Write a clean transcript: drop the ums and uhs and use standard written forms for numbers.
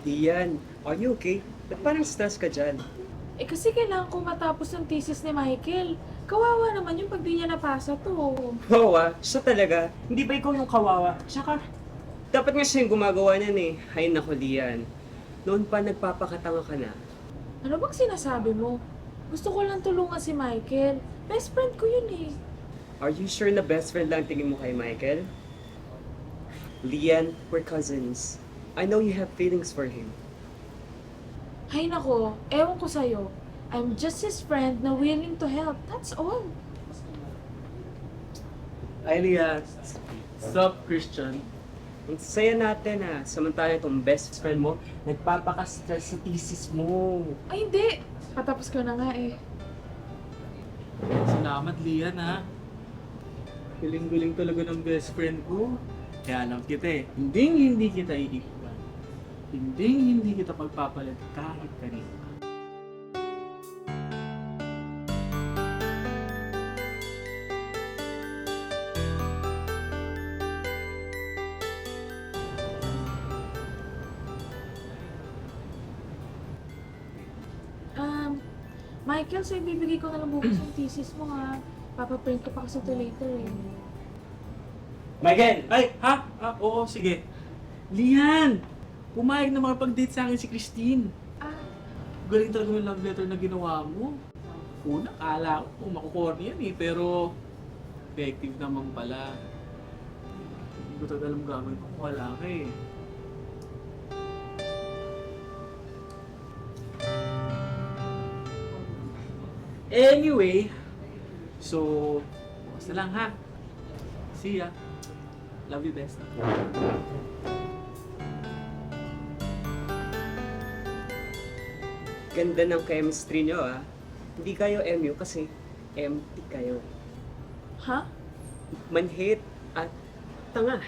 Dian, are you okay? Ba't parang stress ka dyan? Eh kasi kailangan ko matapos ng thesis ni Michael. Kawawa naman yung pag di niya napasa to. Wawa, siya talaga. Hindi ba ikaw yung kawawa? Tsaka, dapat nga siya yung gumagawa niyan eh. Ay nako, Lian. Noon pa nagpapakatanga ka na. Ano bang sinasabi mo? Gusto ko lang tulungan si Michael. Best friend ko yun eh. Are you sure na best friend lang tingin mo kay Michael? Lian, we're cousins. I know you have feelings for him. Hay nako, ewan ko sa'yo. I'm just his friend na willing to help. That's all. Elias, sup, Christian? Ang saya natin ah. Samantala itong best friend mo, nagpapaka-stress sa thesis mo. Ay hindi. Patapos ko na nga eh. Salamat, Lian, ha? Galing-galing talaga ng best friend ko. Kaya alam kita eh, hindi kita iiwan. Hindi kita pagpapalit kahit kanina. Michael, so ibibigay ko na lang bukas yung thesis mo ha. Papaprint ko pa kasi ito later eh. Michael! Ay, ha? Ah, oo, sige. Lian! Pumayag na makapag-date sa akin si Christine. Ah, Galing talaga yung love letter na ginawa mo. Una, akala ko makukorny yan eh, pero effective naman pala. Hindi ko talaga alam gagawin ko kung wala ka eh. Anyway, so, bukas na lang ha. See ya. Love you, best. Ganda ng chemistry nyo ah. Hindi kayo MU kasi empty kayo. ha? Manhit at tanga.